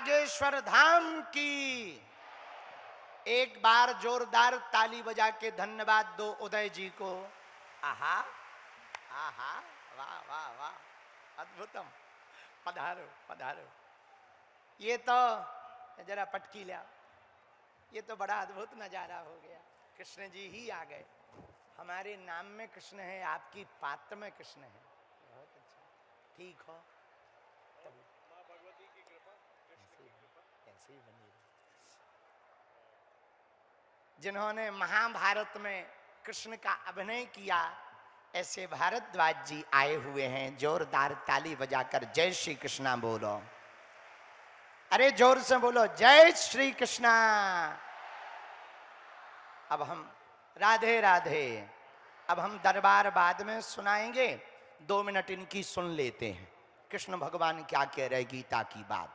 नागेश्वर धाम की। एक बार जोरदार ताली बजा के धन्यवाद दो उदय जी को। आहा आहा, वाह वाह वाह, अद्भुतम। पधारो पधारो। ये तो जरा पटकी लिया, ये तो बड़ा अद्भुत नजारा हो गया। कृष्ण जी ही आ गए। हमारे नाम में कृष्ण है, आपकी पात्र में कृष्ण है। बहुत अच्छा, ठीक हो तब मां भगवती की कृपा, ऐसे ही बनी रही। जिन्होंने महाभारत में कृष्ण का अभिनय किया, ऐसे भारद्वाज जी आए हुए हैं। जोरदार ताली बजाकर जय श्री कृष्णा बोलो। अरे जोर से बोलो, जय श्री कृष्णा। अब हम राधे राधे। अब हम दरबार बाद में सुनाएंगे, 2 मिनट इनकी सुन लेते हैं। कृष्ण भगवान क्या कह रहे गीता की बात।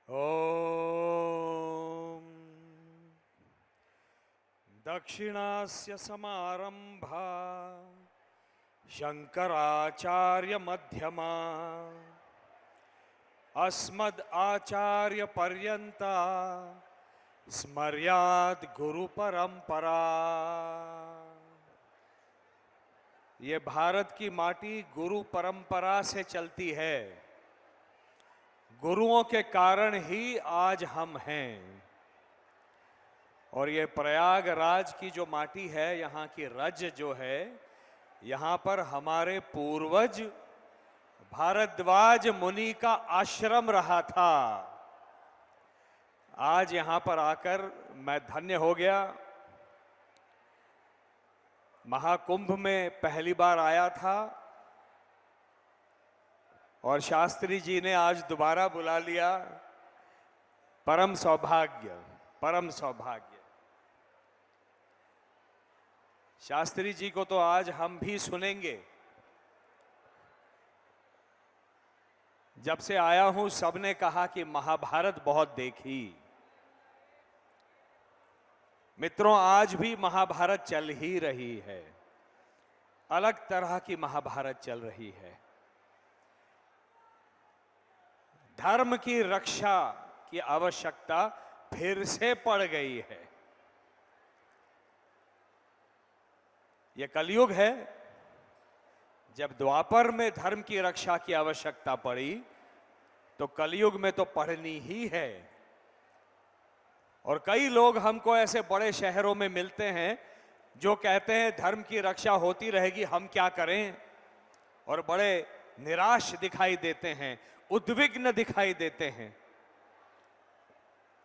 ओम दक्षिणास्य समारंभा शंकराचार्य मध्यमा अस्मद् आचार्य पर्यंता स्मर्याद गुरु परंपरा। ये भारत की माटी गुरु परंपरा से चलती है। गुरुओं के कारण ही आज हम हैं। और ये प्रयागराज की जो माटी है, यहाँ की रज जो है, यहाँ पर हमारे पूर्वज भारद्वाज मुनि का आश्रम रहा था। आज यहाँ पर आकर मैं धन्य हो गया। महाकुंभ में पहली बार आया था और शास्त्री जी ने आज दोबारा बुला लिया। परम सौभाग्य, परम सौभाग्य। शास्त्री जी को तो आज हम भी सुनेंगे। जब से आया हूं सबने कहा कि महाभारत बहुत देखी। मित्रों, आज भी महाभारत चल ही रही है। अलग तरह की महाभारत चल रही है। धर्म की रक्षा की आवश्यकता फिर से पड़ गई है। यह कलयुग है। जब द्वापर में धर्म की रक्षा की आवश्यकता पड़ी, तो कलयुग में तो पढ़नी ही है। और कई लोग हमको ऐसे बड़े शहरों में मिलते हैं जो कहते हैं धर्म की रक्षा होती रहेगी, हम क्या करें, और बड़े निराश दिखाई देते हैं, उद्विग्न दिखाई देते हैं।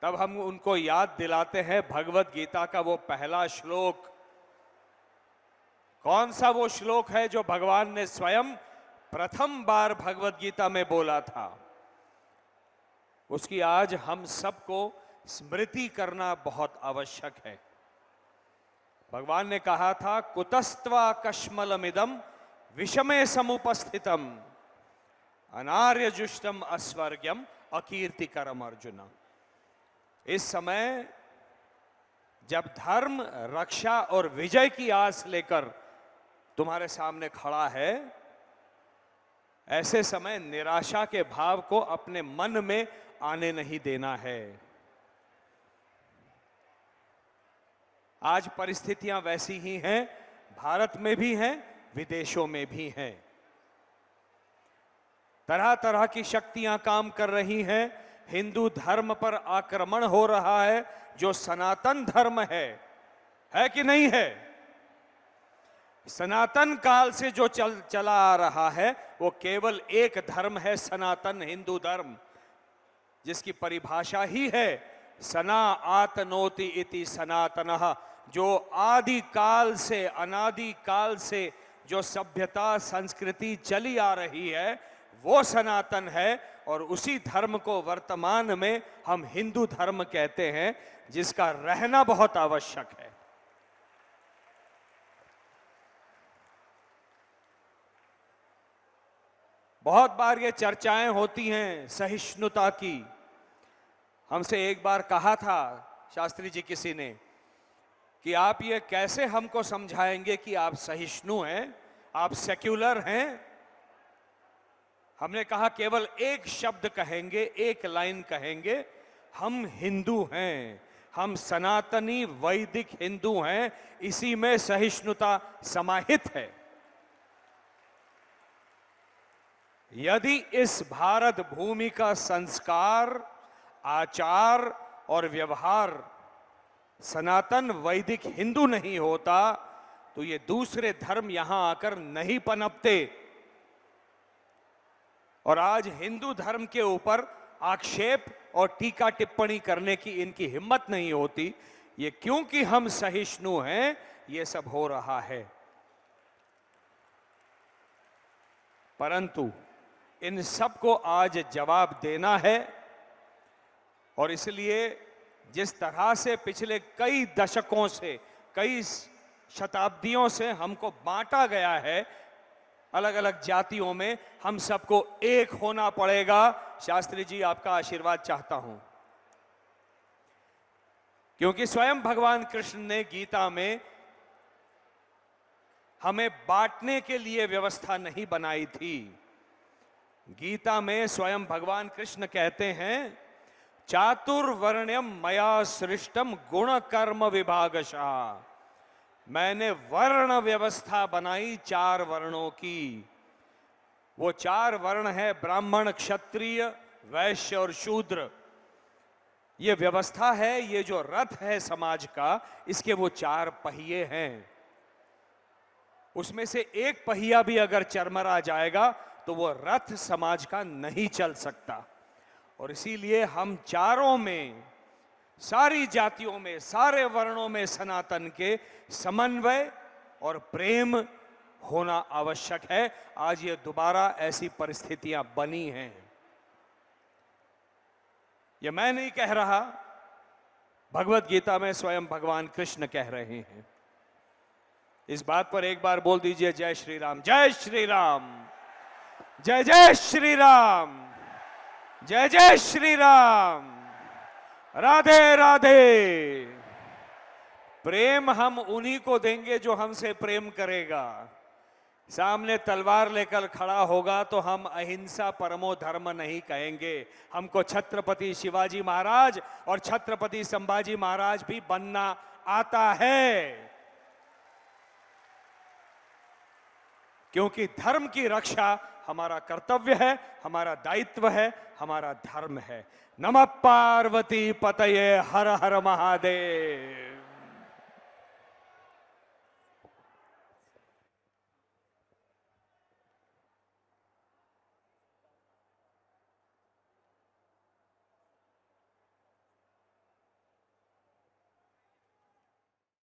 तब हम उनको याद दिलाते हैं भगवत गीता का वो पहला श्लोक। कौन सा वो श्लोक है जो भगवान ने स्वयं प्रथम बार भगवत गीता में बोला था? उसकी आज हम सबको स्मृति करना बहुत आवश्यक है। भगवान ने कहा था, कुतस्त्वा कश्मलमिदम विषमे समुपस्थितम अनार्य जुष्टम अस्वर्ग्यम अकीर्तिकरम अर्जुन। इस समय जब धर्म, रक्षा और विजय की आस लेकर तुम्हारे सामने खड़ा है, ऐसे समय निराशा के भाव को अपने मन में आने नहीं देना है। आज परिस्थितियां वैसी ही हैं, भारत में भी हैं, विदेशों में भी हैं। तरह तरह की शक्तियां काम कर रही हैं। हिंदू धर्म पर आक्रमण हो रहा है, जो सनातन धर्म है कि नहीं है? सनातन काल से जो चला आ रहा है वो केवल एक धर्म है, सनातन हिंदू धर्म, जिसकी परिभाषा ही है सना आतनोति इति सनातनः। जो आदि काल से, अनादि काल से जो सभ्यता संस्कृति चली आ रही है वो सनातन है। और उसी धर्म को वर्तमान में हम हिंदू धर्म कहते हैं, जिसका रहना बहुत आवश्यक है। बहुत बार ये चर्चाएं होती हैं सहिष्णुता की। हमसे एक बार कहा था शास्त्री जी किसी ने कि आप ये कैसे हमको समझाएंगे कि आप सहिष्णु हैं, आप सेक्युलर हैं। हमने कहा केवल एक शब्द कहेंगे, एक लाइन कहेंगे, हम हिंदू हैं, हम सनातनी वैदिक हिंदू हैं, इसी में सहिष्णुता समाहित है। यदि इस भारत भूमि का संस्कार, आचार और व्यवहार सनातन वैदिक हिंदू नहीं होता तो ये दूसरे धर्म यहां आकर नहीं पनपते। और आज हिंदू धर्म के ऊपर आक्षेप और टीका टिप्पणी करने की इनकी हिम्मत नहीं होती। ये क्योंकि हम सहिष्णु हैं ये सब हो रहा है। परंतु इन सबको आज जवाब देना है और इसलिए जिस तरह से पिछले कई दशकों से, कई शताब्दियों से हमको बांटा गया है अलग अलग जातियों में, हम सबको एक होना पड़ेगा। शास्त्री जी आपका आशीर्वाद चाहता हूं, क्योंकि स्वयं भगवान कृष्ण ने गीता में हमें बांटने के लिए व्यवस्था नहीं बनाई थी। गीता में स्वयं भगवान कृष्ण कहते हैं चातुर्वर्ण्यम मया सृष्टम गुण कर्म विभागशः। मैंने वर्ण व्यवस्था बनाई 4 वर्णों की। वो 4 वर्ण है ब्राह्मण, क्षत्रिय, वैश्य और शूद्र। ये व्यवस्था है, ये जो रथ है समाज का, इसके वो 4 पहिए हैं। उसमें से एक पहिया भी अगर चरमरा जाएगा तो वो रथ समाज का नहीं चल सकता। और इसीलिए हम चारों में, सारी जातियों में, सारे वर्णों में सनातन के समन्वय और प्रेम होना आवश्यक है। आज ये दोबारा ऐसी परिस्थितियां बनी हैं। ये मैं नहीं कह रहा, भगवत गीता में स्वयं भगवान कृष्ण कह रहे हैं। इस बात पर एक बार बोल दीजिए जय श्री राम, जय श्री राम, जय जय श्री राम, जय जय श्री राम, राधे राधे। प्रेम हम उन्हीं को देंगे जो हमसे प्रेम करेगा। सामने तलवार लेकर खड़ा होगा तो हम अहिंसा परमो धर्म नहीं कहेंगे। हमको छत्रपति शिवाजी महाराज और छत्रपति संभाजी महाराज भी बनना आता है, क्योंकि धर्म की रक्षा हमारा कर्तव्य है, हमारा दायित्व है, हमारा धर्म है। नमः पार्वती पतये, हर हर महादेव।